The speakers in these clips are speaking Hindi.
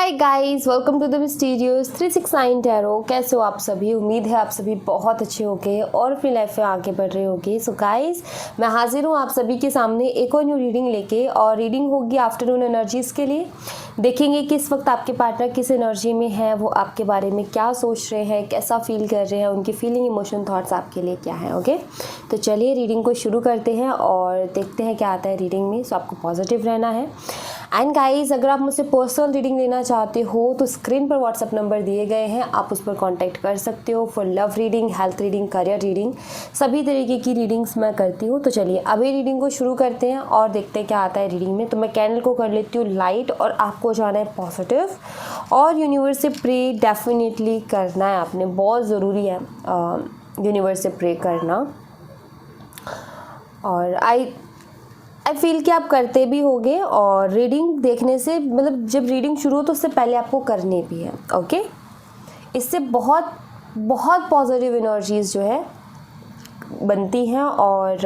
Hi guys, welcome to the mysterious 369 tarot. कैसे हो आप सभी? उम्मीद है आप सभी बहुत अच्छे होंगे और अपनी लाइफ में आगे बढ़ रहे होंगे। सो गाइस, मैं हाजिर हूँ आप सभी के सामने एक और न्यू रीडिंग लेके, और रीडिंग होगी आफ्टरनून एनर्जीज़ के लिए। देखेंगे कि इस वक्त आपके पार्टनर किस एनर्जी में है, वो आपके बारे में क्या सोच रहे हैं, कैसा फील कर रहे हैं, उनकी फीलिंग, इमोशन, थॉट्स आपके लिए क्या है। ओके, तो चलिए रीडिंग को शुरू करते हैं और देखते हैं क्या आता है रीडिंग में। सो आपको पॉजिटिव रहना है। एंड गाइस, अगर आप मुझसे पर्सनल रीडिंग लेना चाहते हो तो स्क्रीन पर व्हाट्सअप नंबर दिए गए हैं, आप उस पर कांटेक्ट कर सकते हो for love reading, health reading, career reading, सभी तरीके की रीडिंग्स मैं करती हूँ। तो चलिए अभी रीडिंग को शुरू करते हैं और देखते हैं क्या आता है रीडिंग में। तो मैं कैंडल को कर लेती हूँ लाइट, और आपको जाना है पॉजिटिव और यूनिवर्स से प्रे डेफिनेटली करना है आपने, बहुत ज़रूरी है यूनिवर्स से प्रे करना। और आई फील कि आप करते भी होगे, और रीडिंग देखने से मतलब जब रीडिंग शुरू हो तो उससे पहले आपको करनी भी है। ओके, इससे बहुत बहुत पॉजिटिव एनर्जीज जो है बनती हैं, और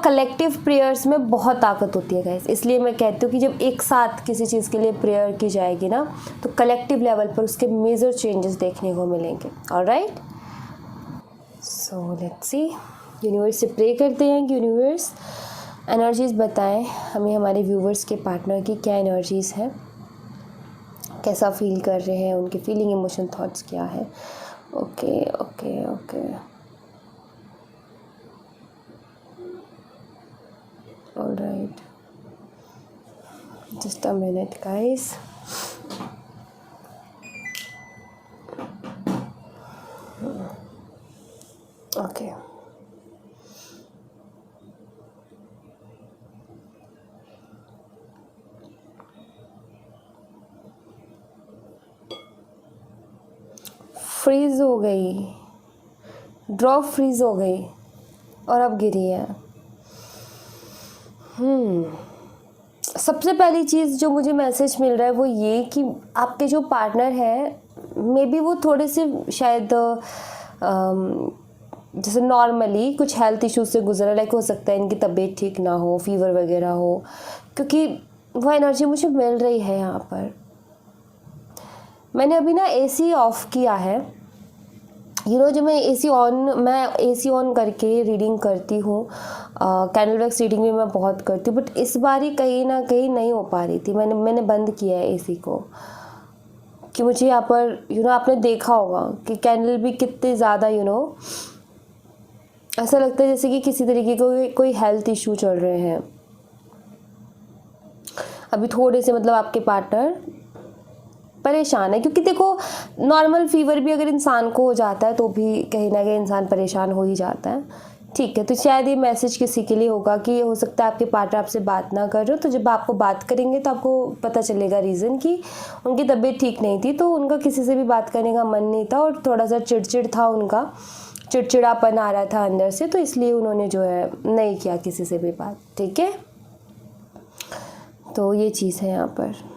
कलेक्टिव प्रेयर्स में बहुत ताकत होती है गाइस। इसलिए मैं कहती हूँ कि जब एक साथ किसी चीज़ के लिए प्रेयर की जाएगी ना, तो कलेक्टिव लेवल पर उसके मेजर चेंजेस देखने को मिलेंगे। Alright, so let's see, universe से प्रे करते हैं कि यूनिवर्स एनर्जीज़ बताएं हमें हमारे व्यूवर्स के पार्टनर की क्या एनर्जीज़ हैं, कैसा फील कर रहे हैं, उनके फीलिंग, इमोशन, थॉट्स क्या है। Okay okay okay, alright, just a minute guys. Okay, freeze हो गई, ड्रॉप फ्रीज हो गई और अब गिरी है। सबसे पहली चीज़ जो मुझे मैसेज मिल रहा है वो ये कि आपके जो पार्टनर है मे बी वो थोड़े से शायद जैसे नॉर्मली कुछ हेल्थ इश्यूज से गुजर रहा है। हो सकता है इनकी तबीयत ठीक ना हो, फीवर वगैरह हो, क्योंकि वो एनर्जी मुझे मिल रही है यहाँ पर। मैंने अभी ना एसी ऑफ किया है। जब मैं एसी ऑन करके रीडिंग करती हूँ, कैंडल वैक्स रीडिंग भी मैं बहुत करती हूँ, बट इस बार ही कहीं ना कहीं नहीं हो पा रही थी। मैंने बंद किया है एसी को, कि मुझे यहाँ पर आपने देखा होगा कि कैंडल भी कितने ज़्यादा ऐसा लगता है जैसे कि किसी तरीके का कोई हेल्थ इशू चल रहे हैं अभी थोड़े से, मतलब आपके पार्टनर परेशान है। क्योंकि देखो, नॉर्मल फीवर भी अगर इंसान को हो जाता है तो भी कहीं ना कहीं इंसान परेशान हो ही जाता है। ठीक है, तो शायद ये मैसेज किसी के लिए होगा कि हो सकता है आपके पार्टनर आपसे बात ना कर रहे हो, तो जब आपको बात करेंगे तो आपको पता चलेगा रीज़न कि उनकी तबीयत ठीक नहीं थी, तो उनका किसी से भी बात करने का मन नहीं था, और थोड़ा सा चिड़चिड़ था, उनका चिड़चिड़ापन आ रहा था अंदर से, तो इसलिए उन्होंने जो है नहीं किया किसी से भी बात। ठीक है, तो ये चीज़ है यहाँ पर।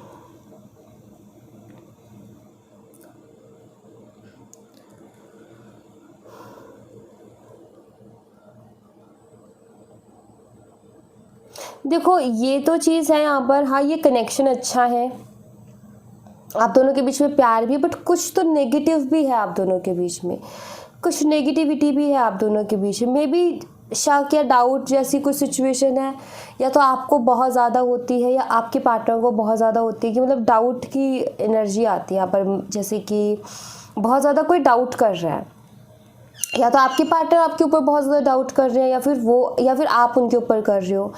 देखो, ये तो चीज़ है यहाँ पर। हाँ, ये कनेक्शन अच्छा है, आप दोनों के बीच में प्यार भी है, बट कुछ तो नेगेटिव भी है आप दोनों के बीच में, कुछ नेगेटिविटी भी है आप दोनों के बीच में। मे बी शक या डाउट जैसी कुछ सिचुएशन है, या तो आपको बहुत ज़्यादा होती है या आपके पार्टनर को बहुत ज़्यादा होती है, कि मतलब डाउट की एनर्जी आती है यहाँ पर, जैसे कि बहुत ज़्यादा कोई डाउट कर रहा है, या तो आपके पार्टनर आपके ऊपर बहुत ज़्यादा डाउट कर रहे हैं, या फिर आप उनके ऊपर कर रहे हो,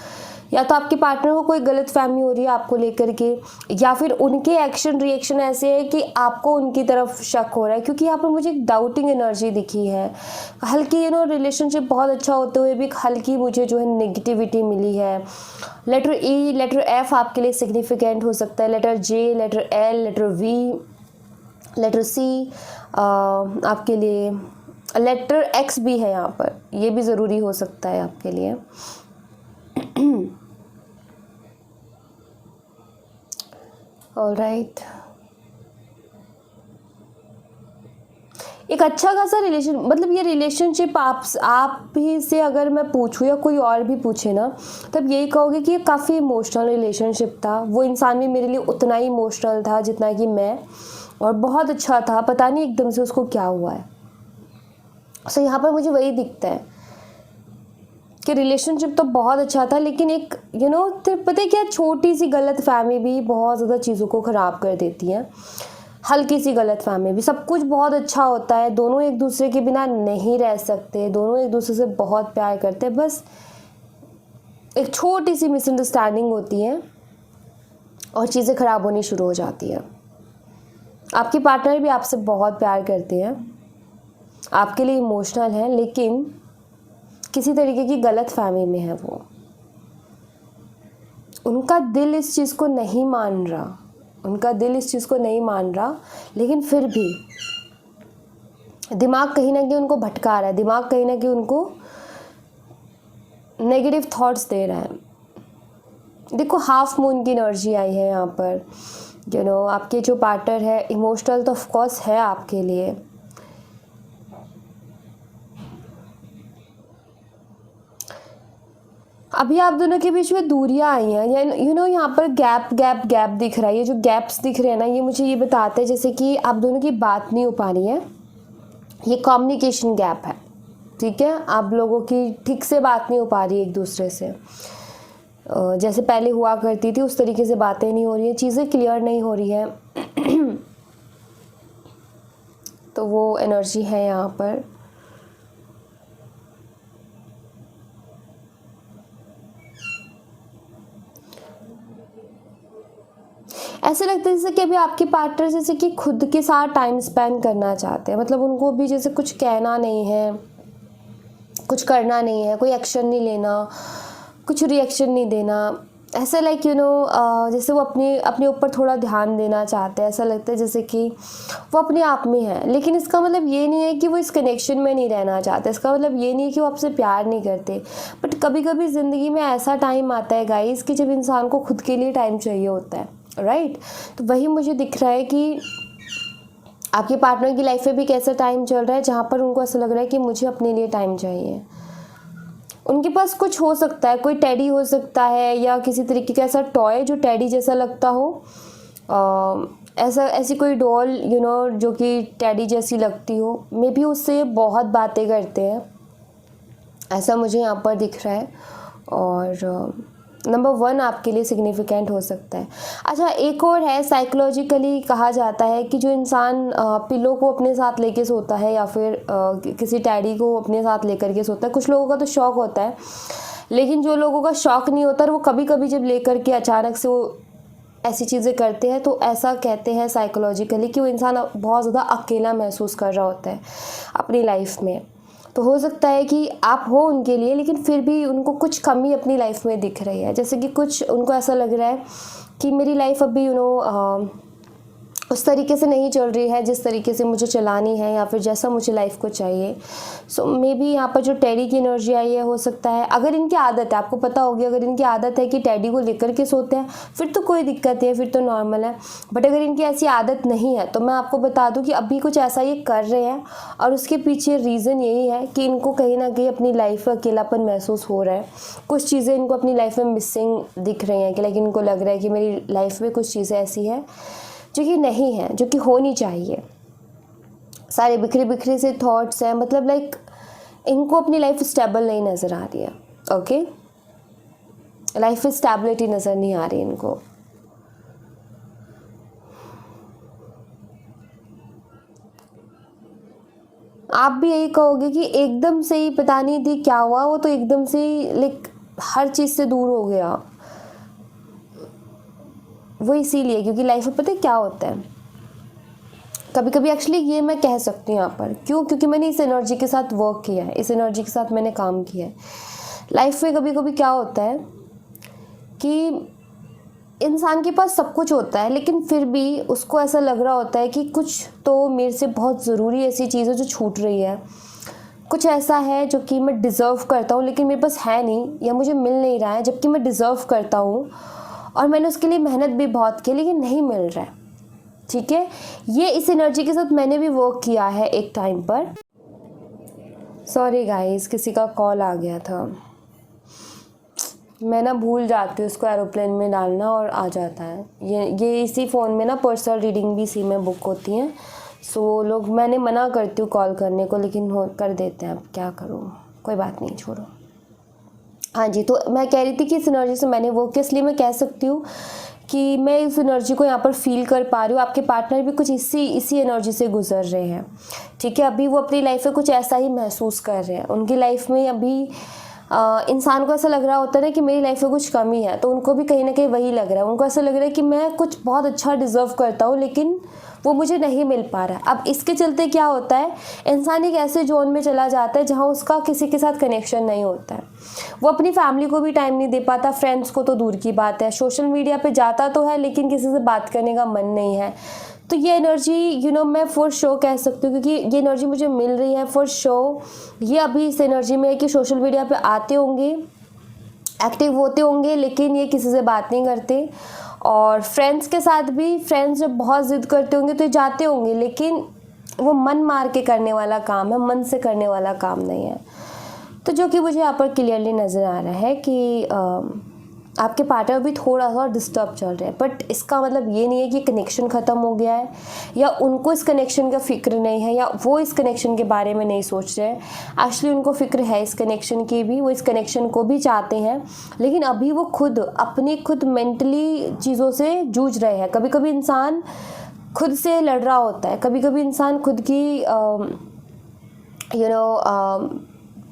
या तो आपके पार्टनर को कोई गलत फहमी हो रही है आपको लेकर के, या फिर उनके एक्शन रिएक्शन ऐसे है कि आपको उनकी तरफ शक हो रहा है। क्योंकि यहाँ पर मुझे एक डाउटिंग एनर्जी दिखी है, हल्की रिलेशनशिप बहुत अच्छा होते हुए भी हल्की मुझे जो है नेगेटिविटी मिली है। लेटर ई, लेटर एफ आपके लिए सिग्निफिकेंट हो सकता है, letter J, letter L, letter V, letter C आपके लिए, लेटर एक्स भी है यहाँ पर, ये भी ज़रूरी हो सकता है आपके लिए। ऑलराइट, एक अच्छा खासा रिलेशन, मतलब ये रिलेशनशिप आप ही से अगर मैं पूछूँ या कोई और भी पूछे ना, तब यही कहोगे कि ये काफ़ी इमोशनल रिलेशनशिप था। वो इंसान भी मेरे लिए उतना ही इमोशनल था जितना कि मैं, और बहुत अच्छा था। पता नहीं एकदम से उसको क्या हुआ है। सो यहाँ पर मुझे वही दिखता है कि रिलेशनशिप तो बहुत अच्छा था, लेकिन एक पता है क्या, छोटी सी गलत फहमी भी बहुत ज़्यादा चीज़ों को ख़राब कर देती है। हल्की सी गलत फहमी भी, सब कुछ बहुत अच्छा होता है, दोनों एक दूसरे के बिना नहीं रह सकते, दोनों एक दूसरे से बहुत प्यार करते हैं, बस एक छोटी सी मिसअंडरस्टैंडिंग होती है और चीज़ें ख़राब होनी शुरू हो जाती है। आपकी पार्टनर भी आपसे बहुत प्यार करते हैं, आपके लिए इमोशनल है, लेकिन किसी तरीके की गलत फहमी में है वो। उनका दिल इस चीज़ को नहीं मान रहा, लेकिन फिर भी दिमाग कहीं ना कहीं उनको भटका रहा है, दिमाग कहीं ना कहीं उनको नेगेटिव थॉट्स दे रहा है। देखो, हाफ मून की एनर्जी आई है यहाँ पर। आपके जो पार्टनर है इमोशनल तो ऑफ कोर्स है आपके लिए, अभी आप दोनों के बीच में दूरियां आई हैं, या यहाँ पर गैप दिख रहा है। ये जो गैप्स दिख रहे हैं ना, ये मुझे ये बताते हैं जैसे कि आप दोनों की बात नहीं हो पा रही है, ये कम्युनिकेशन गैप है। ठीक है, आप लोगों की ठीक से बात नहीं हो पा रही एक दूसरे से, जैसे पहले हुआ करती थी उस तरीके से बातें नहीं हो रही है, चीज़ें क्लियर नहीं हो रही है। तो वो एनर्जी है यहाँ पर। ऐसे लगता है जैसे कि अभी आपके पार्टनर जैसे कि खुद के साथ टाइम स्पेंड करना चाहते हैं, मतलब उनको भी जैसे कुछ कहना नहीं है, कुछ करना नहीं है, कोई एक्शन नहीं लेना, कुछ रिएक्शन नहीं देना। ऐसा लाइक जैसे वो अपने ऊपर थोड़ा ध्यान देना चाहते हैं। ऐसा लगता है जैसे कि वो अपने आप में है, लेकिन इसका मतलब ये नहीं है कि वो इस कनेक्शन में नहीं रहना चाहते, इसका मतलब ये नहीं है कि वो आपसे प्यार नहीं करते। बट कभी कभी ज़िंदगी में ऐसा टाइम आता है गाइस कि जब इंसान को खुद के लिए टाइम चाहिए होता है, राइट। तो वही मुझे दिख रहा है कि आपके पार्टनर की लाइफ में भी कैसा टाइम चल रहा है जहाँ पर उनको ऐसा लग रहा है कि मुझे अपने लिए टाइम चाहिए। उनके पास कुछ हो सकता है, कोई टेडी हो सकता है या किसी तरीके का ऐसा टॉय जो टेडी जैसा लगता हो, ऐसी कोई डॉल जो कि टेडी जैसी लगती हो, मे बी उससे बहुत बातें करते हैं, ऐसा मुझे यहाँ पर दिख रहा है। और नंबर 1 आपके लिए सिग्निफिकेंट हो सकता है। अच्छा, एक और है, साइकोलॉजिकली कहा जाता है कि जो इंसान पिलो को अपने साथ लेके सोता है या फिर किसी टैडी को अपने साथ लेकर के सोता है, कुछ लोगों का तो शौक होता है, लेकिन जो लोगों का शौक नहीं होता वो कभी कभी जब लेकर के अचानक से वो ऐसी चीज़ें करते हैं, तो ऐसा कहते हैं साइकोलॉजिकली कि वो इंसान बहुत ज़्यादा अकेला महसूस कर रहा होता है अपनी लाइफ में। तो हो सकता है कि आप हो उनके लिए, लेकिन फिर भी उनको कुछ कमी अपनी लाइफ में दिख रही है, जैसे कि कुछ उनको ऐसा लग रहा है कि मेरी लाइफ अभी उस तरीके से नहीं चल रही है जिस तरीके से मुझे चलानी है या फिर जैसा मुझे लाइफ को चाहिए। सो मे बी यहाँ पर जो टैडी की एनर्जी आई है, हो सकता है अगर इनकी आदत है, आपको पता होगी, अगर इनकी आदत है कि टैडी को लेकर के सोते हैं फिर तो कोई दिक्कत है, फिर तो नॉर्मल है। बट अगर इनकी ऐसी आदत नहीं है तो मैं आपको बता दूँ कि अभी कुछ ऐसा ये कर रहे हैं और उसके पीछे रीज़न यही है कि इनको कहीं ना कहीं अपनी लाइफ में अकेलापन महसूस हो रहा है। कुछ चीज़ें इनको अपनी लाइफ में मिसिंग दिख रही हैं कि लेकिन इनको लग रहा है कि मेरी लाइफ में कुछ चीज़ें ऐसी हैं जो कि नहीं है, जो कि होनी चाहिए। सारे बिखरे बिखरे से थॉट्स हैं, मतलब लाइक इनको अपनी लाइफ स्टेबल नहीं नज़र आ रही है। ओके, लाइफ में स्टेबिलिटी नज़र नहीं आ रही इनको। आप भी यही कहोगे कि एकदम से ही पता नहीं थी क्या हुआ, वो तो एकदम से लाइक हर चीज़ से दूर हो गया। वो इसीलिए क्योंकि लाइफ में पता है क्या होता है, कभी कभी एक्चुअली ये मैं कह सकती हूँ यहाँ पर, क्योंकि मैंने इस एनर्जी के साथ वर्क किया है, इस एनर्जी के साथ मैंने काम किया है। लाइफ में कभी कभी क्या होता है कि इंसान के पास सब कुछ होता है, लेकिन फिर भी उसको ऐसा लग रहा होता है कि कुछ तो मेरे से बहुत ज़रूरी ऐसी चीज़ है जो छूट रही है, कुछ ऐसा है जो कि मैं डिज़र्व करता हूँ लेकिन मेरे पास है नहीं, या मुझे मिल नहीं रहा है जबकि मैं डिज़र्व करता हूँ और मैंने उसके लिए मेहनत भी बहुत की लेकिन नहीं मिल रहा है। ठीक है, ये इस एनर्जी के साथ मैंने भी वर्क किया है एक टाइम पर। सॉरी गाइस, किसी का कॉल आ गया था। मैं ना भूल जाती हूँ उसको एरोप्लेन में डालना और आ जाता है। ये इसी फ़ोन में ना पर्सनल रीडिंग भी इसी में बुक होती हैं। सो लोग, मैंने मना करती हूँ कॉल करने को, लेकिन हो कर देते हैं। अब क्या करूँ, कोई बात नहीं, छोड़ो। हाँ जी, तो मैं कह रही थी कि इस एनर्जी से मैंने वो किया, इसलिए मैं कह सकती हूँ कि मैं इस एनर्जी को यहाँ पर फील कर पा रही हूँ। आपके पार्टनर भी कुछ इसी एनर्जी से गुजर रहे हैं, ठीक है। अभी वो अपनी लाइफ में कुछ ऐसा ही महसूस कर रहे हैं। उनकी लाइफ में अभी इंसान को ऐसा लग रहा होता है ना कि मेरी लाइफ में कुछ कमी है, तो उनको भी कहीं ना कहीं वही लग रहा है। उनको ऐसा लग रहा है कि मैं कुछ बहुत अच्छा डिज़र्व करता हूँ, लेकिन वो मुझे नहीं मिल पा रहा है। अब इसके चलते क्या होता है, इंसान एक ऐसे जोन में चला जाता है जहाँ उसका किसी के साथ कनेक्शन नहीं होता है। वो अपनी फैमिली को भी टाइम नहीं दे पाता, फ्रेंड्स को तो दूर की बात है। सोशल मीडिया पे जाता तो है, लेकिन किसी से बात करने का मन नहीं है। तो ये एनर्जी मैं फॉर शो कह सकती हूँ, क्योंकि ये एनर्जी मुझे मिल रही है फॉर शो। ये अभी इस एनर्जी में है कि सोशल मीडिया पे आते होंगे, एक्टिव होते होंगे, लेकिन ये किसी से बात नहीं करते। और फ्रेंड्स के साथ भी, फ्रेंड्स जब बहुत ज़िद करते होंगे तो जाते होंगे, लेकिन वो मन मार के करने वाला काम है, मन से करने वाला काम नहीं है। तो जो कि मुझे यहाँ पर क्लियरली नज़र आ रहा है कि आपके पार्टनर भी थोड़ा सा डिस्टर्ब चल रहे हैं। बट इसका मतलब ये नहीं है कि कनेक्शन ख़त्म हो गया है, या उनको इस कनेक्शन का फ़िक्र नहीं है, या वो इस कनेक्शन के बारे में नहीं सोच रहे हैं। एक्चुअली उनको फ़िक्र है इस कनेक्शन की भी, वो इस कनेक्शन को भी चाहते हैं, लेकिन अभी वो खुद मेंटली चीज़ों से जूझ रहे हैं। कभी कभी इंसान खुद से लड़ रहा होता है, कभी कभी इंसान खुद की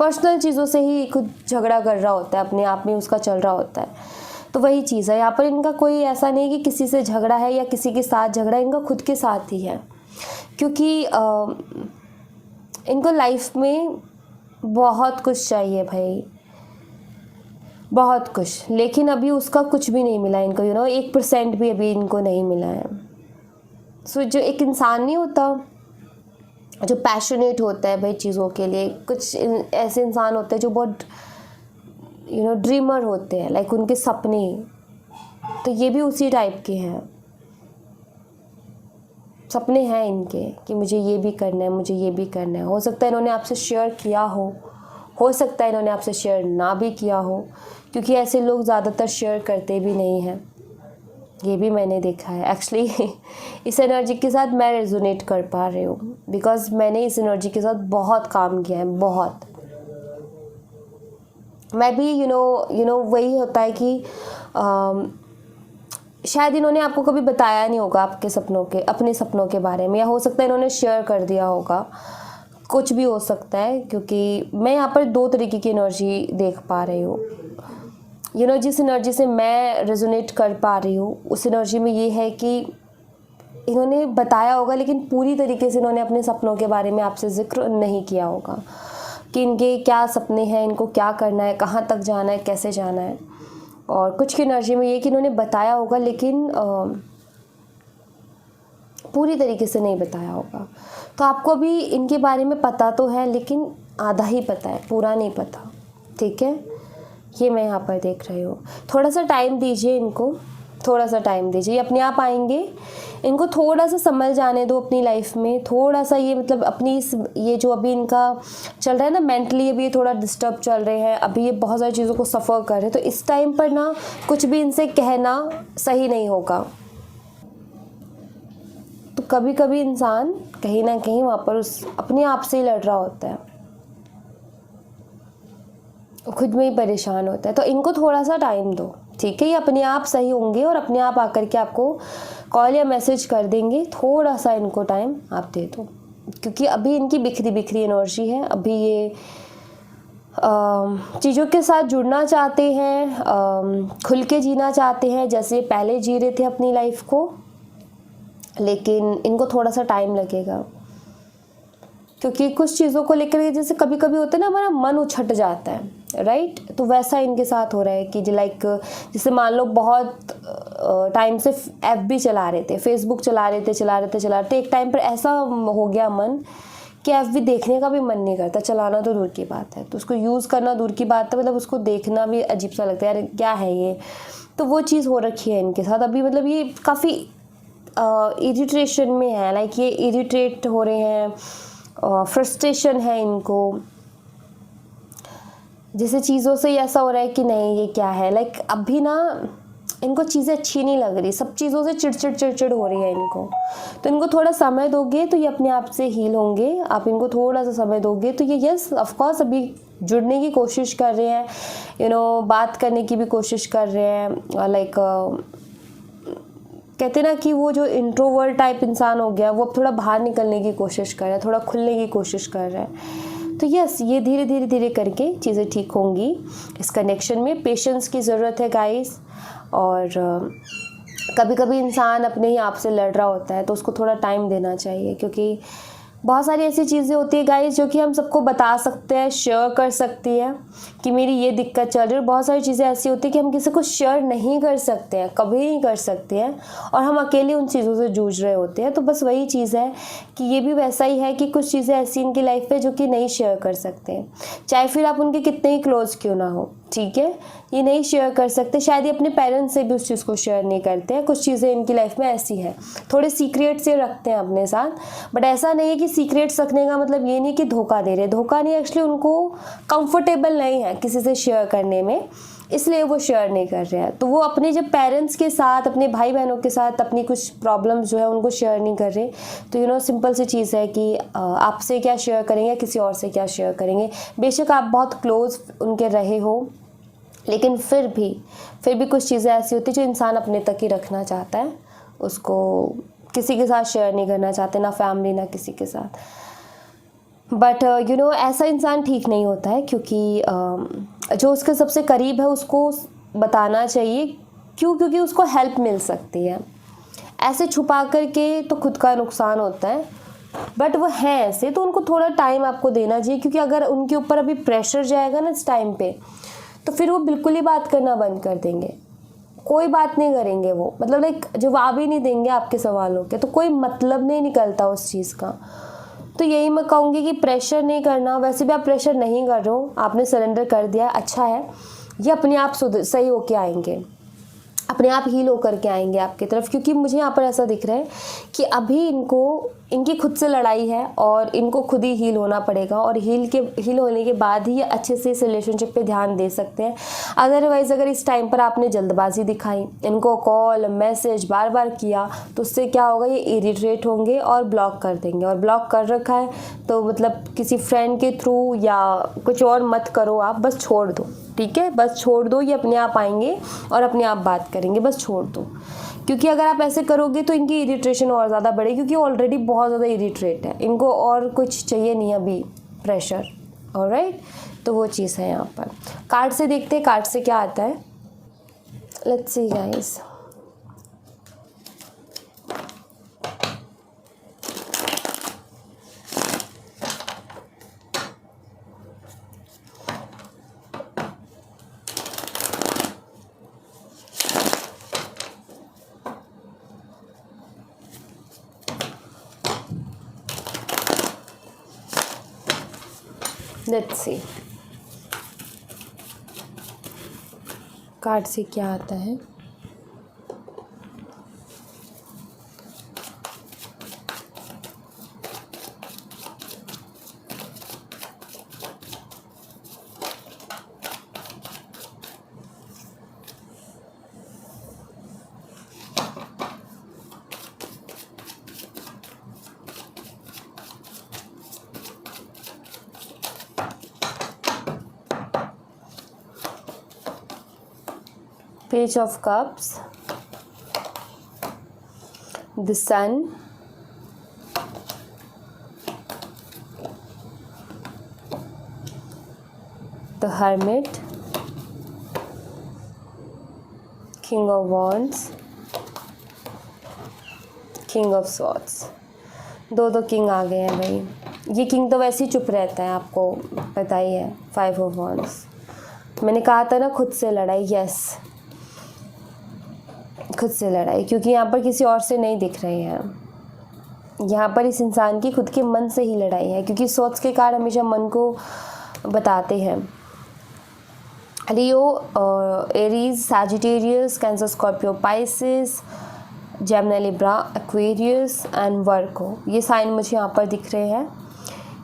पर्सनल चीज़ों से ही खुद झगड़ा कर रहा होता है, अपने आप में उसका चल रहा होता है। तो वही चीज़ है यहाँ पर। इनका कोई ऐसा नहीं कि किसी से झगड़ा है या किसी के साथ झगड़ा, इनका खुद के साथ ही है। क्योंकि इनको लाइफ में बहुत कुछ चाहिए भाई, बहुत कुछ, लेकिन अभी उसका कुछ भी नहीं मिला इनको। 1% भी अभी इनको नहीं मिला है। सो जो एक इंसान नहीं होता जो पैशनेट होता है भाई चीज़ों के लिए, कुछ ऐसे इंसान होते हैं जो बहुत ड्रीमर होते हैं, लाइक उनके सपने, तो ये भी उसी टाइप के हैं। सपने हैं इनके कि मुझे ये भी करना है, मुझे ये भी करना है। हो सकता है इन्होंने आपसे शेयर किया हो सकता है इन्होंने आपसे शेयर ना भी किया हो, क्योंकि ऐसे लोग ज़्यादातर शेयर करते भी नहीं हैं। ये भी मैंने देखा है एक्चुअली। इस एनर्जी के साथ मैं रेजोनेट कर पा रही हूँ, बिकॉज मैंने इस एनर्जी के साथ बहुत काम किया है, बहुत। मैं भी वही होता है कि शायद इन्होंने आपको कभी बताया नहीं होगा अपने सपनों के बारे में, या हो सकता है इन्होंने शेयर कर दिया होगा, कुछ भी हो सकता है। क्योंकि मैं यहाँ पर 2 तरीके की एनर्जी देख पा रही हूँ। जिस एनर्जी से मैं रेजोनेट कर पा रही हूँ, उस एनर्जी में ये है कि इन्होंने बताया होगा, लेकिन पूरी तरीके से इन्होंने अपने सपनों के बारे में आपसे जिक्र नहीं किया होगा कि इनके क्या सपने हैं, इनको क्या करना है, कहाँ तक जाना है, कैसे जाना है। और कुछ की एनर्जी में ये कि इन्होंने बताया होगा, लेकिन पूरी तरीके से नहीं बताया होगा। तो आपको भी इनके बारे में पता तो है, लेकिन आधा ही पता है, पूरा नहीं पता, ठीक है। ये मैं यहाँ पर देख रही हूँ। थोड़ा सा टाइम दीजिए इनको, थोड़ा सा टाइम दीजिए, ये अपने आप आएंगे। इनको थोड़ा सा समझ जाने दो अपनी लाइफ में, थोड़ा सा ये अपनी ये जो अभी इनका चल रहा है ना, मेंटली अभी ये थोड़ा डिस्टर्ब चल रहे हैं, अभी ये बहुत सारी चीज़ों को सफ़र कर रहे हैं। तो इस टाइम पर ना कुछ भी इनसे कहना सही नहीं होगा। तो कभी कभी इंसान कहीं ना कहीं वहाँ पर अपने आप से ही लड़ रहा होता है, खुद में ही परेशान होता है। तो इनको थोड़ा सा टाइम दो, ठीक है। ये अपने आप सही होंगे और अपने आप आकर के आपको कॉल या मैसेज कर देंगे। थोड़ा सा इनको टाइम आप दे दो, क्योंकि अभी इनकी बिखरी बिखरी एनर्जी है। अभी ये चीज़ों के साथ जुड़ना चाहते हैं, खुल के जीना चाहते हैं जैसे पहले जी रहे थे अपनी लाइफ को, लेकिन इनको थोड़ा सा टाइम लगेगा। क्योंकि कुछ चीज़ों को लेकर जैसे कभी कभी होता है ना, हमारा मन उछट जाता है, राइट। तो वैसा इनके साथ हो रहा है कि लाइक जैसे मान लो बहुत टाइम से FB चला रहे थे, फेसबुक चला रहे थे। एक टाइम पर ऐसा हो गया मन कि FB देखने का भी मन नहीं करता, चलाना तो दूर की बात है, तो उसको यूज़ करना दूर की बात है, उसको देखना भी अजीब सा लगता है, यार क्या है ये। तो वो चीज़ हो रखी है इनके साथ अभी। ये काफ़ी इरिटेशन में है, लाइक ये इरिटेट हो रहे हैं, फ्रस्ट्रेशन है इनको, जैसे चीज़ों से ऐसा हो रहा है कि नहीं ये क्या है, लाइक अभी ना इनको चीज़ें अच्छी नहीं लग रही, सब चीज़ों से चिड़चिड़ हो रही है इनको। तो इनको थोड़ा समय दोगे तो ये अपने आप से हील होंगे, आप इनको थोड़ा सा समय दोगे तो ये यस ऑफ कोर्स अभी जुड़ने की कोशिश कर रहे हैं, बात करने की भी कोशिश कर रहे हैं, लाइक कहते ना कि वो जो इंट्रोवर्ट टाइप इंसान हो गया वो अब थोड़ा बाहर निकलने की कोशिश कर रहा है, थोड़ा खुलने की कोशिश कर रहा है। तो यस ये धीरे करके चीज़ें ठीक होंगी। इस कनेक्शन में पेशेंस की ज़रूरत है गाइस, और कभी कभी इंसान अपने ही आप से लड़ रहा होता है तो उसको थोड़ा टाइम देना चाहिए, क्योंकि बहुत सारी ऐसी चीज़ें होती है गाइस जो कि हम सबको बता सकते हैं, शेयर कर सकती है कि मेरी ये दिक्कत चल रही है। बहुत सारी चीज़ें ऐसी होती है कि हम किसी को शेयर नहीं कर सकते हैं, कभी नहीं कर सकते हैं, और हम अकेले उन चीज़ों से जूझ रहे होते हैं। तो बस वही चीज़ है कि ये भी वैसा ही है कि कुछ चीज़ें ऐसी इनकी लाइफ में जो कि नहीं शेयर कर सकते हैं, चाहे फिर आप उनके कितने ही क्लोज क्यों ना हो, ठीक है, ये नहीं शेयर कर सकते। शायद ये अपने पेरेंट्स से भी उस चीज़ को शेयर नहीं करते हैं, कुछ चीज़ें इनकी लाइफ में ऐसी है, थोड़े सीक्रेट से रखते हैं अपने साथ। बट ऐसा नहीं है कि सीक्रेट्स रखने का मतलब ये नहीं कि धोखा दे रहे, धोखा नहीं, एक्चुअली उनको कंफर्टेबल नहीं है किसी से शेयर करने में, इसलिए वो शेयर नहीं कर रहे हैं। तो वो अपने जब पेरेंट्स के साथ, अपने भाई बहनों के साथ अपनी कुछ प्रॉब्लम्स जो है उनको शेयर नहीं कर रहे, तो सिंपल सी चीज़ है कि आपसे क्या शेयर करेंगे, किसी और से क्या शेयर करेंगे। बेशक आप बहुत क्लोज उनके रहे हो, लेकिन फिर भी कुछ चीज़ें ऐसी होती है जो इंसान अपने तक ही रखना चाहता है, उसको किसी के साथ शेयर नहीं करना चाहते, ना फैमिली ना किसी के साथ। बट ऐसा इंसान ठीक नहीं होता है, क्योंकि जो उसके सबसे करीब है उसको बताना चाहिए। क्योंकि उसको हेल्प मिल सकती है, ऐसे छुपा करके तो खुद का नुकसान होता है। बट वो है ऐसे, तो उनको थोड़ा टाइम आपको देना चाहिए, क्योंकि अगर उनके ऊपर अभी प्रेशर जाएगा ना इस टाइम पे, तो फिर वो बिल्कुल ही बात करना बंद कर देंगे, कोई बात नहीं करेंगे, वो मतलब लाइक जवाब ही नहीं देंगे आपके सवालों के, तो कोई मतलब नहीं निकलता उस चीज़ का। तो यही मैं कहूँगी कि प्रेशर नहीं करना। वैसे भी आप प्रेशर नहीं कर रहे हो, आपने सरेंडर कर दिया, अच्छा है, ये अपने आप सही होके आएंगे, अपने आप हील होकर के आएंगे आपकी तरफ। क्योंकि मुझे यहाँ पर ऐसा दिख रहा है कि अभी इनकी खुद से लड़ाई है और इनको खुद ही हील होना पड़ेगा, और हील होने के बाद ही ये अच्छे से इस रिलेशनशिप पे ध्यान दे सकते हैं। अदरवाइज़ अगर इस टाइम पर आपने जल्दबाजी दिखाई, इनको कॉल मैसेज बार बार किया, तो उससे क्या होगा, ये इरिटेट होंगे और ब्लॉक कर देंगे। और ब्लॉक कर रखा है तो मतलब किसी फ्रेंड के थ्रू या कुछ और मत करो, आप बस छोड़ दो, ठीक है, बस छोड़ दो, ये अपने आप आएंगे और अपने आप बात करेंगे, बस छोड़ दो। क्योंकि अगर आप ऐसे करोगे तो इनकी इरिटेशन और ज़्यादा बढ़ेगी, क्योंकि ऑलरेडी बहुत ज़्यादा इरिटेट है, इनको और कुछ चाहिए नहीं अभी, प्रेशर। ऑलराइट, तो वो चीज़ है यहाँ पर। कार्ड से देखते हैं, कार्ड से क्या आता है। Let's see guys. Let's see card से क्या आता है। Page of Cups, the Sun, the Hermit, King of Wands, King of Swords। दो किंग आ गए हैं भाई। ये किंग तो वैसे ही चुप रहता है, आपको पता ही है। 5 of Wands, मैंने कहा था ना खुद से लड़ाई, यस खुद से लड़ाई, क्योंकि यहाँ पर किसी और से नहीं दिख रहे हैं, यहाँ पर इस इंसान की खुद के मन से ही लड़ाई है, क्योंकि सोच के कार्ड हमेशा मन को बताते हैं। Leo, Aries, Sagittarius, Cancer, Scorpio, Pisces, Gemini, Libra, Aquarius and Virgo, ये साइन मुझे यहाँ पर दिख रहे हैं।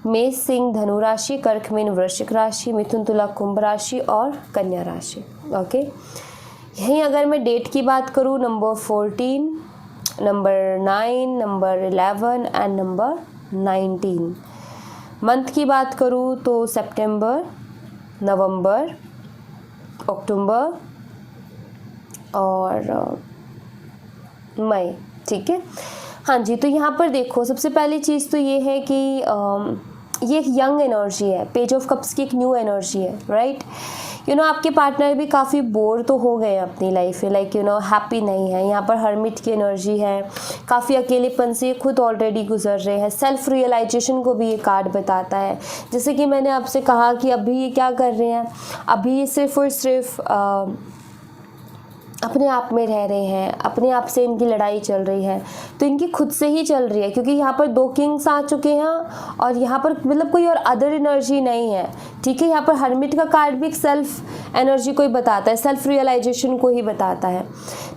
मेष, सिंह, धनु राशि, कर्क, मीन, वृश्चिक राशि, मिथुन, तुला, कुंभ राशि और कन्या राशि। ओके, यहीं अगर मैं डेट की बात करूँ, number 14, number 9, number 11 and number 19। Month की बात करूँ तो सितंबर, नवंबर, अक्टूबर और मई। ठीक है, हाँ जी। तो यहाँ पर देखो, सबसे पहली चीज़ तो ये है कि ये एक यंग एनर्जी है, पेज ऑफ कप्स की एक न्यू एनर्जी है, राइट। आपके पार्टनर भी काफ़ी बोर तो हो गए हैं अपनी लाइफ में, लाइक हैप्पी नहीं है। यहाँ पर हर्मिट की एनर्जी है, काफ़ी अकेलेपन से खुद ऑलरेडी गुजर रहे हैं। सेल्फ रियलाइजेशन को भी ये कार्ड बताता है। जैसे कि मैंने आपसे कहा कि अभी ये क्या कर रहे हैं, अभी ये सिर्फ और सिर्फ अपने आप में रह रहे हैं, अपने आप से इनकी लड़ाई चल रही है, तो इनकी खुद से ही चल रही है, क्योंकि यहाँ पर 2 किंग्स आ चुके हैं और यहाँ पर मतलब कोई और अदर एनर्जी नहीं है। ठीक है, यहाँ पर हर्मिट का कार्ड भी एक सेल्फ एनर्जी को ही बताता है, सेल्फ रियलाइजेशन को ही बताता है।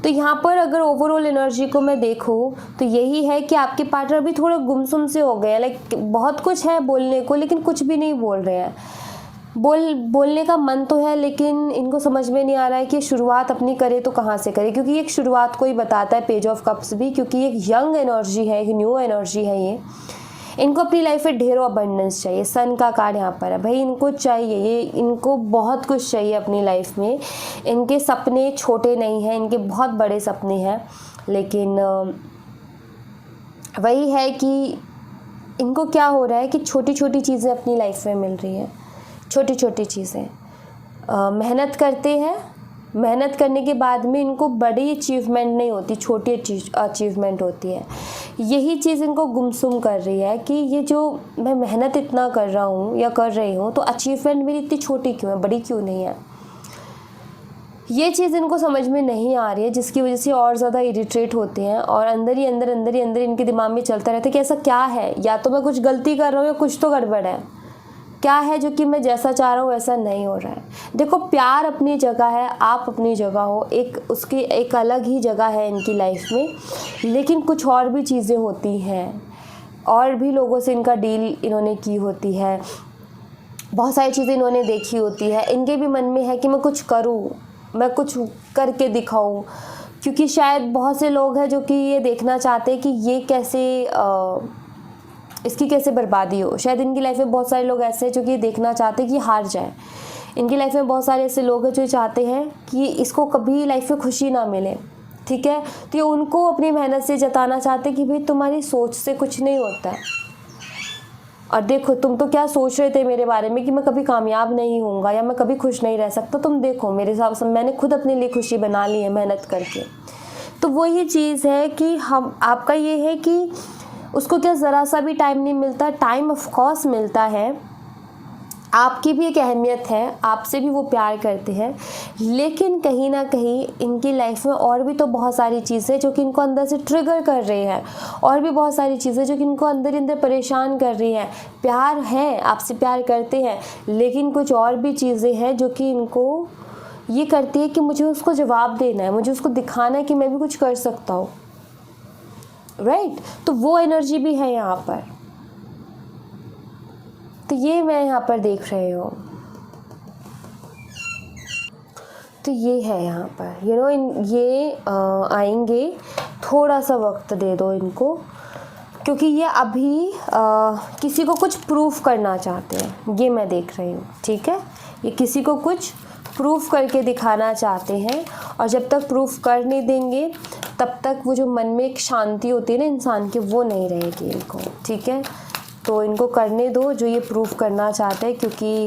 तो यहाँ पर अगर ओवरऑल एनर्जी को मैं देखूँ तो यही है कि आपके पार्टनर भी थोड़े गुमसुम से हो गए हैं, लाइक बहुत कुछ है बोलने को लेकिन कुछ भी नहीं बोल रहे हैं। बोलने का मन तो है, लेकिन इनको समझ में नहीं आ रहा है कि शुरुआत अपनी करे तो कहाँ से करे, क्योंकि एक शुरुआत को ही बताता है पेज ऑफ कप्स भी, क्योंकि एक यंग एनर्जी है, एक न्यू एनर्जी है ये। इनको अपनी लाइफ में ढेरों अबंडेंस चाहिए। सन का कार्ड यहाँ पर है, भाई इनको चाहिए, ये इनको बहुत कुछ चाहिए अपनी लाइफ में। इनके सपने छोटे नहीं हैं, इनके बहुत बड़े सपने हैं, लेकिन वही है कि इनको क्या हो रहा है कि छोटी छोटी चीज़ें अपनी लाइफ में मिल रही हैं, छोटी छोटी चीज़ें। मेहनत करते हैं, मेहनत करने के बाद में इनको बड़ी अचीवमेंट नहीं होती, छोटी अचीवमेंट होती है। यही चीज़ इनको गुमसुम कर रही है कि ये जो मैं मेहनत इतना कर रहा हूँ या कर रही हूँ, तो अचीवमेंट मेरी इतनी छोटी क्यों है, बड़ी क्यों नहीं है। ये चीज़ इनको समझ में नहीं आ रही है, जिसकी वजह से और ज़्यादा इरिटेट होते हैं और अंदर ही अंदर इनके दिमाग में चलता रहता है कि ऐसा क्या है, या तो मैं कुछ गलती कर रहा हूँ या कुछ तो गड़बड़ है, क्या है जो कि मैं जैसा चाह रहा हूँ वैसा नहीं हो रहा है। देखो, प्यार अपनी जगह है, आप अपनी जगह हो, एक उसकी एक अलग ही जगह है इनकी लाइफ में, लेकिन कुछ और भी चीज़ें होती हैं, और भी लोगों से इनका डील इन्होंने की होती है, बहुत सारी चीज़ें इन्होंने देखी होती है। इनके भी मन में है कि मैं कुछ करूँ, मैं कुछ करके दिखाऊँ, क्योंकि शायद बहुत से लोग हैं जो कि ये देखना चाहते हैं कि ये कैसे इसकी कैसे बर्बादी हो। शायद इनकी लाइफ में बहुत सारे लोग ऐसे हैं जो कि देखना चाहते हैं कि हार जाए। इनकी लाइफ में बहुत सारे ऐसे लोग हैं जो चाहते हैं कि इसको कभी लाइफ में खुशी ना मिले। ठीक है, तो ये उनको अपनी मेहनत से जताना चाहते हैं कि भाई तुम्हारी सोच से कुछ नहीं होता है, और देखो तुम तो क्या सोच रहे थे मेरे बारे में कि मैं कभी कामयाब नहीं होऊंगा या मैं कभी खुश नहीं रह सकता। तुम देखो मेरे साथ मैंने खुद अपने लिए खुशी बना ली है मेहनत करके। तो वही चीज़ है कि हम आपका ये है कि उसको क्या ज़रा सा भी टाइम नहीं मिलता। टाइम ऑफ कोर्स मिलता है, आपकी भी एक अहमियत है, आपसे भी वो प्यार करते हैं, लेकिन कहीं ना कहीं इनकी लाइफ में और भी तो बहुत सारी चीज़ें जो कि इनको अंदर से ट्रिगर कर रही हैं, और भी बहुत सारी चीज़ें जो कि इनको अंदर अंदर परेशान कर रही हैं। प्यार है, आपसे प्यार करते हैं, लेकिन कुछ और भी चीज़ें हैं जो कि इनको ये करती है कि मुझे उसको जवाब देना है, मुझे उसको दिखाना है कि मैं भी कुछ कर सकता हूँ, राइट। तो वो एनर्जी भी है यहाँ पर। तो ये मैं यहाँ पर देख रही हूँ, तो ये है यहाँ पर ये आएंगे, थोड़ा सा वक्त दे दो इनको, क्योंकि ये अभी किसी को कुछ प्रूफ करना चाहते हैं, ये मैं देख रही हूँ। ठीक है, ये किसी को कुछ प्रूफ करके दिखाना चाहते हैं, और जब तक प्रूफ कर नहीं देंगे तब तक वो जो मन में एक शांति होती है ना इंसान की, वो नहीं रहेगी इनको। ठीक है, तो इनको करने दो जो ये प्रूफ करना चाहते हैं, क्योंकि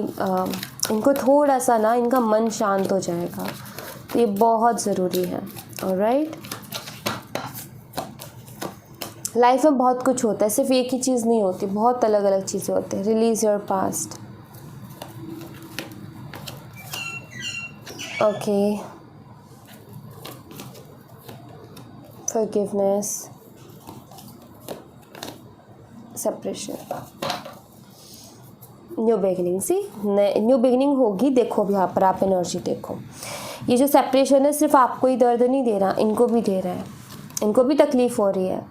इनको थोड़ा सा ना इनका मन शांत हो जाएगा, तो ये बहुत ज़रूरी है। ऑलराइट, लाइफ में बहुत कुछ होता है, सिर्फ एक ही चीज़ नहीं होती, बहुत अलग अलग चीज़ें होती हैं। Release your past. Okay, forgiveness, separation, new beginning. See new beginning होगी। देखो अभी यहाँ पर आप एनर्जी देखो, ये जो सेपरेशन है सिर्फ आपको ही दर्द नहीं दे रहा, इनको भी दे रहा है। इनको भी तकलीफ़ हो रही है,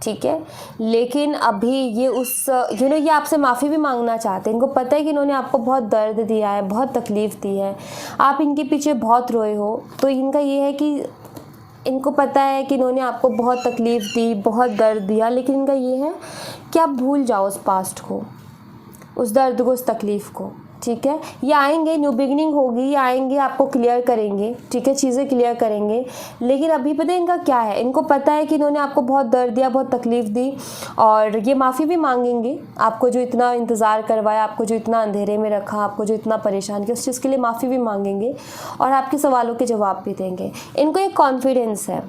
ठीक है। लेकिन अभी ये ये आपसे माफ़ी भी मांगना चाहते हैं। इनको पता है कि इन्होंने आपको बहुत दर्द दिया है, बहुत तकलीफ़ दी है, आप इनके पीछे बहुत रोए हो। तो इनका ये है कि इनको पता है कि इन्होंने आपको बहुत तकलीफ़ दी, बहुत दर्द दिया, लेकिन इनका ये है कि आप भूल जाओ उस पास्ट को, उस दर्द को, उस तकलीफ़ को, ठीक है। ये आएंगे, न्यू बिगिनिंग होगी, ये आएंगे, आपको क्लियर करेंगे, ठीक है, चीज़ें क्लियर करेंगे। लेकिन अभी पता है इनका क्या है, इनको पता है कि इन्होंने आपको बहुत दर्द दिया, बहुत तकलीफ़ दी, और ये माफ़ी भी मांगेंगे। आपको जो इतना इंतज़ार करवाया, आपको जो इतना अंधेरे में रखा, आपको जो इतना परेशान किया, उस चीज़ के लिए माफ़ी भी मांगेंगे और आपके सवालों के जवाब भी देंगे। इनको एक कॉन्फिडेंस है,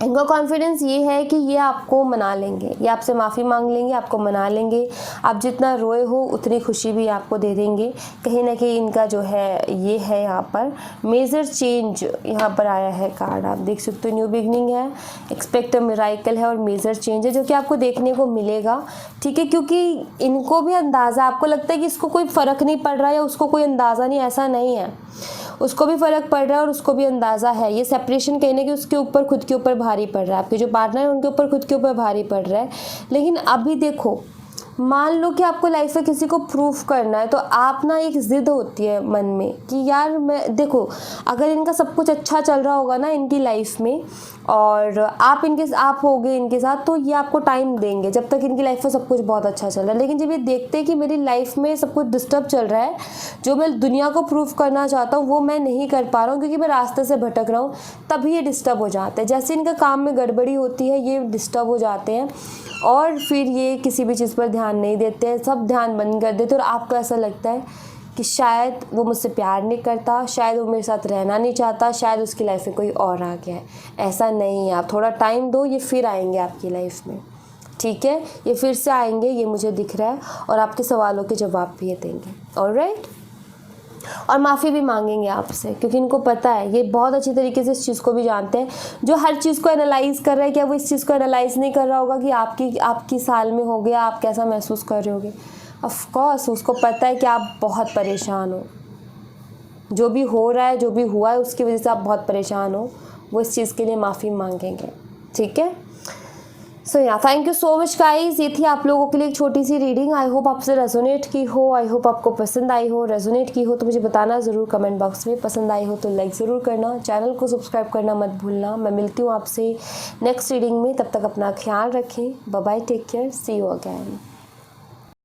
इनका कॉन्फिडेंस ये है कि ये आपको मना लेंगे, ये आपसे माफ़ी मांग लेंगे, आपको मना लेंगे। आप जितना रोए हो उतनी खुशी भी आपको दे देंगे। कहीं ना कहीं इनका जो है ये है, यहाँ पर मेजर चेंज यहाँ पर आया है कार्ड, आप देख सकते हो। न्यू बिगनिंग है, एक्सपेक्ट अ मिराकल है और मेजर चेंज है जो कि आपको देखने को मिलेगा, ठीक है। क्योंकि इनको भी अंदाज़ा, आपको लगता है कि इसको कोई फ़र्क नहीं पड़ रहा है या उसको कोई अंदाज़ा नहीं, ऐसा नहीं है, उसको भी फ़र्क पड़ रहा है और उसको भी अंदाज़ा है। ये सेपरेशन कहने कि उसके ऊपर, खुद के ऊपर भारी पड़ रहा है, आपके जो पार्टनर है उनके ऊपर, खुद के ऊपर भारी पड़ रहा है। लेकिन अभी देखो, मान लो कि आपको लाइफ में किसी को प्रूफ करना है, तो आप ना, एक ज़िद होती है मन में कि यार मैं, देखो अगर इनका सब कुछ अच्छा चल रहा होगा ना इनकी लाइफ में, और आप होगे इनके साथ, तो ये आपको टाइम देंगे जब तक इनकी लाइफ में सब कुछ बहुत अच्छा चल रहा है। लेकिन जब ये देखते हैं कि मेरी लाइफ में सब कुछ डिस्टर्ब चल रहा है, जो मैं दुनिया को प्रूफ करना चाहता हूँ वो मैं नहीं कर पा रहा हूँ क्योंकि मैं रास्ते से भटक रहा हूँ, तभी ये डिस्टर्ब हो जाते हैं। जैसे इनका काम में गड़बड़ी होती है, ये डिस्टर्ब हो जाते हैं और फिर ये किसी भी चीज़ पर ध्यान नहीं देते हैं, सब ध्यान बंद कर देते हैं। और आपको ऐसा लगता है कि शायद वो मुझसे प्यार नहीं करता, शायद वो मेरे साथ रहना नहीं चाहता, शायद उसकी लाइफ में कोई और आ गया है। ऐसा नहीं है, आप थोड़ा टाइम दो, ये फिर आएंगे आपकी लाइफ में, ठीक है। ये फिर से आएंगे, ये मुझे दिख रहा है, और आपके सवालों के जवाब भी ये देंगे, ऑलराइट। और माफ़ी भी मांगेंगे आपसे, क्योंकि इनको पता है, ये बहुत अच्छी तरीके से इस चीज़ को भी जानते हैं। जो हर चीज़ को एनालाइज कर रहा है, क्या वो इस चीज़ को एनालाइज नहीं कर रहा होगा कि आपकी साल में हो गया, आप कैसा महसूस कर रहे होगे। ऑफ कोर्स उसको पता है कि आप बहुत परेशान हो, जो भी हो रहा है, जो भी हुआ है, उसकी वजह से आप बहुत परेशान हो। वो इस चीज़ के लिए माफ़ी मांगेंगे, ठीक है। सो या thank you so much guys, ये थी आप लोगों के लिए एक छोटी सी रीडिंग। आई होप आपसे रेजोनेट की हो, आई होप आपको पसंद आई हो। रेजोनेट की हो तो मुझे बताना ज़रूर कमेंट बॉक्स में, पसंद आई हो तो लाइक ज़रूर करना, चैनल को सब्सक्राइब करना मत भूलना। मैं मिलती हूँ आपसे नेक्स्ट रीडिंग में, तब तक अपना ख्याल रखें। Bye bye, take care, see you again.